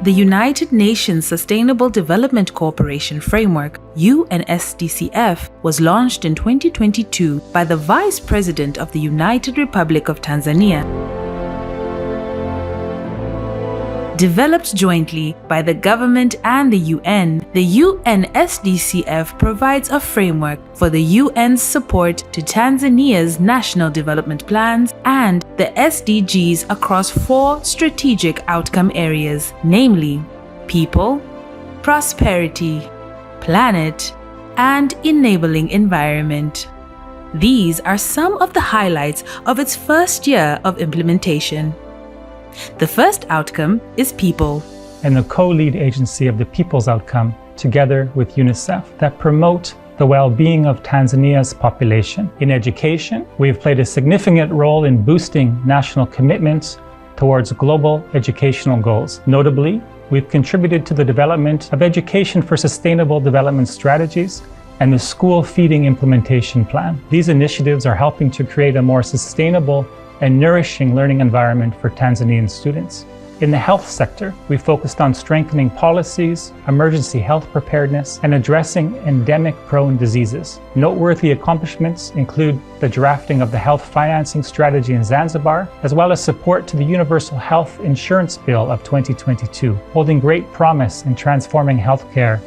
The United Nations Sustainable Development Cooperation Framework, UNSDCF, was launched in 2022 by the Vice President of the United Republic of Tanzania. Developed jointly by the government and the UN, the UNSDCF provides a framework for the UN's support to Tanzania's national development plans and the SDGs across 4 strategic outcome areas, namely people, prosperity, planet, and enabling environment. These are some of the highlights of its first year of implementation. The first outcome is people. And the co-lead agency of the People's Outcome, together with UNICEF, that promote the well-being of Tanzania's population. In education, we have played a significant role in boosting national commitments towards global educational goals. Notably, we've contributed to the development of education for sustainable development strategies and the school feeding implementation plan. These initiatives are helping to create a more sustainable and nourishing learning environment for Tanzanian students. In the health sector, we focused on strengthening policies, emergency health preparedness, and addressing endemic-prone diseases. Noteworthy accomplishments include the drafting of the health financing strategy in Zanzibar, as well as support to the Universal Health Insurance Bill of 2022, holding great promise in transforming healthcare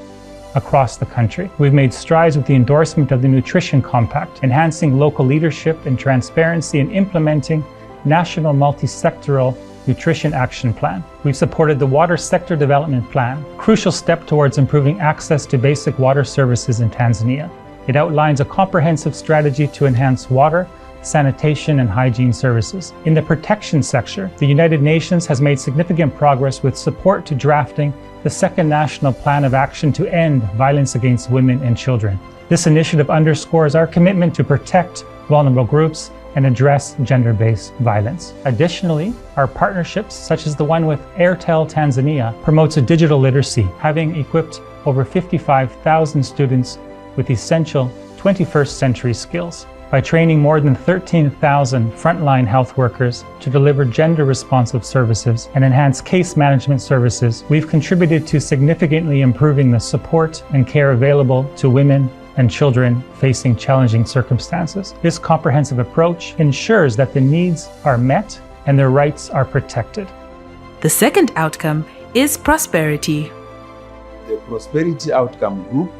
across the country. We've made strides with the endorsement of the Nutrition Compact, enhancing local leadership and transparency and implementing National Multi-Sectoral Nutrition Action Plan. We've supported the Water Sector Development Plan, a crucial step towards improving access to basic water services in Tanzania. It outlines a comprehensive strategy to enhance water, sanitation, and hygiene services. In the protection sector, the United Nations has made significant progress with support to drafting the second National Plan of Action to end violence against women and children. This initiative underscores our commitment to protect vulnerable groups and address gender-based violence. Additionally, our partnerships, such as the one with Airtel Tanzania, promotes a digital literacy, having equipped over 55,000 students with essential 21st century skills. By training more than 13,000 frontline health workers to deliver gender-responsive services and enhance case management services, we've contributed to significantly improving the support and care available to women and children facing challenging circumstances. This comprehensive approach ensures that the needs are met and their rights are protected. The second outcome is prosperity. The Prosperity Outcome Group,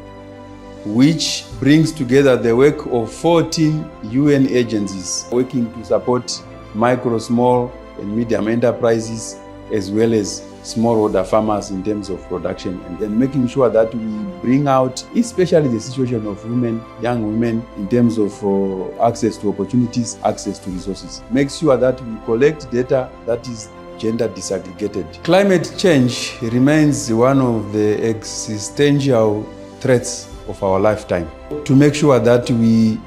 which brings together the work of 14 UN agencies working to support micro, small, and medium enterprises, as well as smallholder farmers in terms of production, and then making sure that we bring out especially the situation of women, young women, in terms of access to opportunities, access to resources. Make sure that we collect data that is gender disaggregated. Climate change remains one of the existential threats of our lifetime. To make sure that we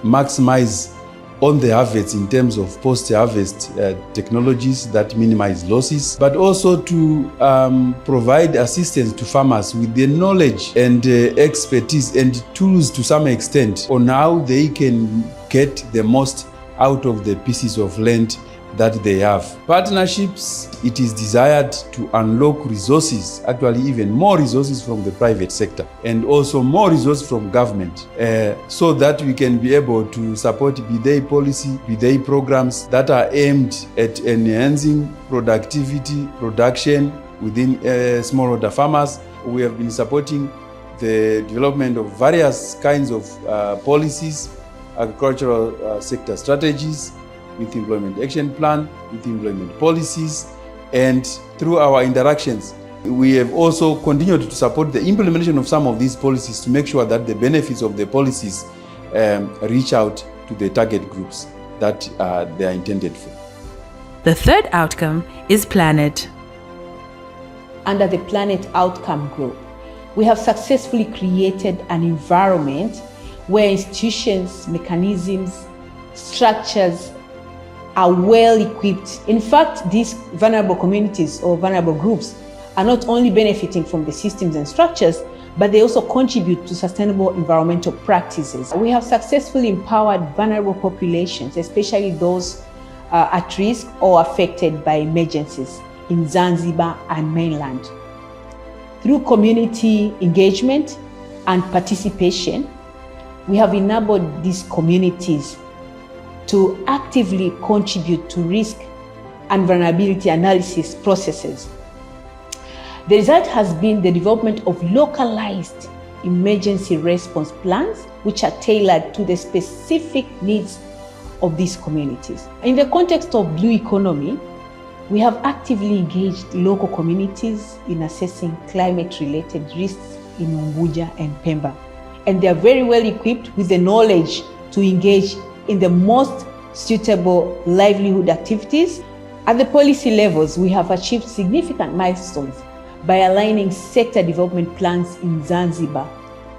maximize on the harvest in terms of post-harvest technologies that minimize losses, but also to provide assistance to farmers with the knowledge and expertise and tools to some extent on how they can get the most out of the pieces of land that they have. Partnerships, it is desired to unlock resources, actually even more resources from the private sector and also more resources from government, so that we can be able to support be they policy, be they programs that are aimed at enhancing productivity, production within smallholder farmers. We have been supporting the development of various kinds of policies, agricultural sector strategies, with employment action plan, with employment policies, and through our interactions, we have also continued to support the implementation of some of these policies to make sure that the benefits of the policies reach out to the target groups that they are intended for. The third outcome is planet. Under the Planet Outcome Group, we have successfully created an environment where institutions, mechanisms, structures are well equipped. In fact, these vulnerable communities or vulnerable groups are not only benefiting from the systems and structures, but they also contribute to sustainable environmental practices. We have successfully empowered vulnerable populations, especially those at risk or affected by emergencies. in Zanzibar and mainland. Through community engagement and participation, we have enabled these communities to actively contribute to risk and vulnerability analysis processes. The result has been the development of localized emergency response plans, which are tailored to the specific needs of these communities. In the context of blue economy, we have actively engaged local communities in assessing climate-related risks in Unguja and Pemba. And they are very well equipped with the knowledge to engage in the most suitable livelihood activities. At the policy levels, we have achieved significant milestones by aligning sector development plans in Zanzibar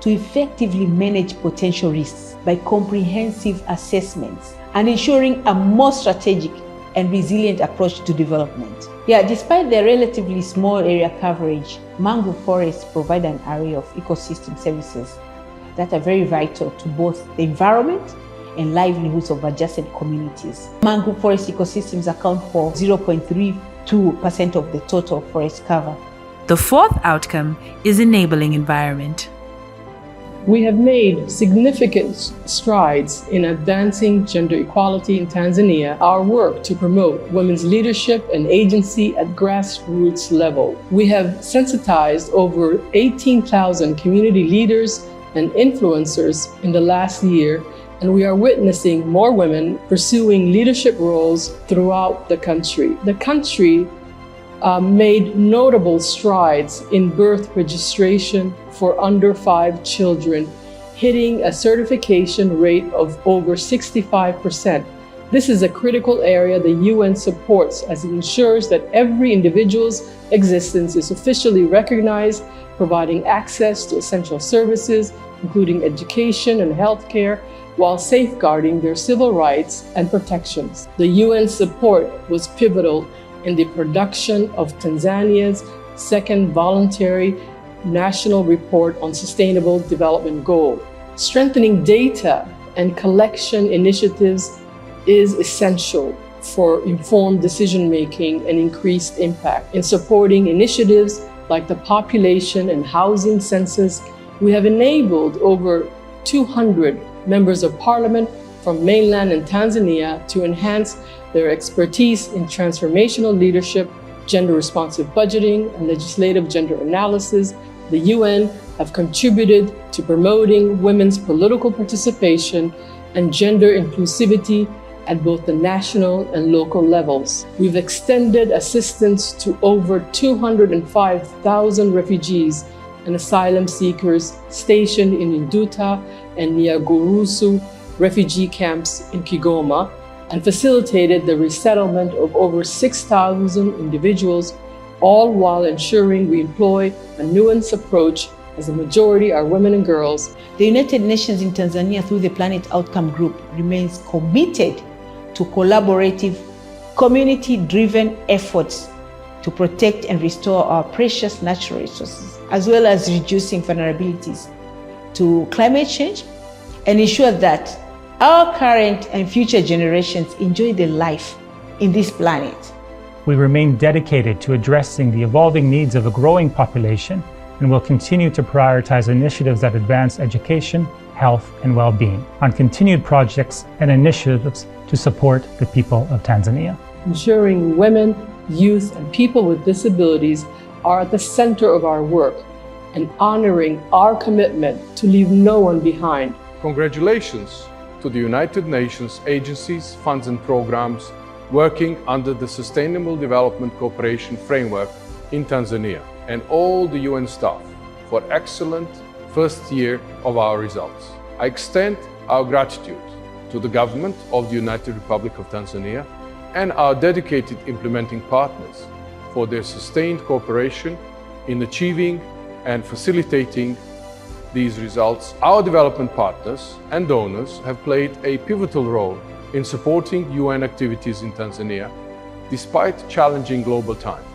to effectively manage potential risks by comprehensive assessments and ensuring a more strategic and resilient approach to development. Despite their relatively small area coverage, mangrove forests provide an array of ecosystem services that are very vital to both the environment and livelihoods of adjacent communities. Mangrove forest ecosystems account for 0.32% of the total forest cover. The fourth outcome is enabling environment. We have made significant strides in advancing gender equality in Tanzania, our work to promote women's leadership and agency at grassroots level. We have sensitized over 18,000 community leaders and influencers in the last year, and we are witnessing more women pursuing leadership roles throughout the country. The country made notable strides in birth registration for under 5 children, hitting a certification rate of over 65%. This is a critical area the UN supports as it ensures that every individual's existence is officially recognized, providing access to essential services, including education and healthcare, while safeguarding their civil rights and protections. The UN support was pivotal in the production of Tanzania's second voluntary national report on sustainable development goal. Strengthening data and collection initiatives is essential for informed decision-making and increased impact. In supporting initiatives like the population and housing census, we have enabled over 200 members of parliament from mainland and Tanzania to enhance their expertise in transformational leadership, gender-responsive budgeting, and legislative gender analysis. The UN have contributed to promoting women's political participation and gender inclusivity at both the national and local levels. We've extended assistance to over 205,000 refugees and asylum seekers stationed in Nduta and Nyarugusu refugee camps in Kigoma, and facilitated the resettlement of over 6,000 individuals, all while ensuring we employ a nuanced approach as the majority are women and girls. The United Nations in Tanzania, through the Planet Outcome Group, remains committed to collaborative, community-driven efforts to protect and restore our precious natural resources, as well as reducing vulnerabilities to climate change and ensure that our current and future generations enjoy the life in this planet. We remain dedicated to addressing the evolving needs of a growing population and will continue to prioritize initiatives that advance education, health, and well-being on continued projects and initiatives to support the people of Tanzania. Ensuring women, youth, and people with disabilities are at the center of our work and honoring our commitment to leave no one behind. Congratulations to the United Nations agencies, funds and programs working under the Sustainable Development Cooperation Framework in Tanzania, and all the UN staff for excellent first year of our results. I extend our gratitude to the government of the United Republic of Tanzania and our dedicated implementing partners for their sustained cooperation in achieving and facilitating these results. Our development partners and donors have played a pivotal role in supporting UN activities in Tanzania despite challenging global times,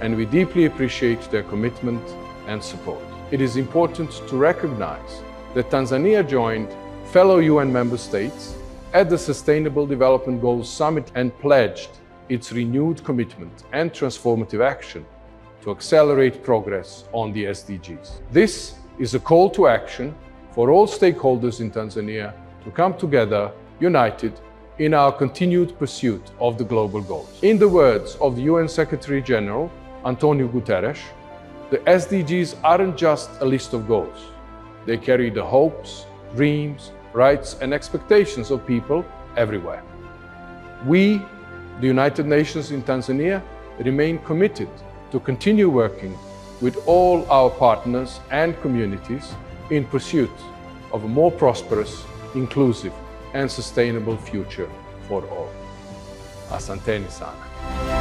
and we deeply appreciate their commitment and support. It is important to recognize that Tanzania joined fellow UN member states at the Sustainable Development Goals Summit and pledged its renewed commitment and transformative action to accelerate progress on the SDGs. This is a call to action for all stakeholders in Tanzania to come together united in our continued pursuit of the global goals. In the words of the UN Secretary General, Antonio Guterres, the SDGs aren't just a list of goals. They carry the hopes, dreams, rights, and expectations of people everywhere. We, the United Nations in Tanzania, remain committed to continue working with all our partners and communities in pursuit of a more prosperous, inclusive, and sustainable future for all. Asanteni sana.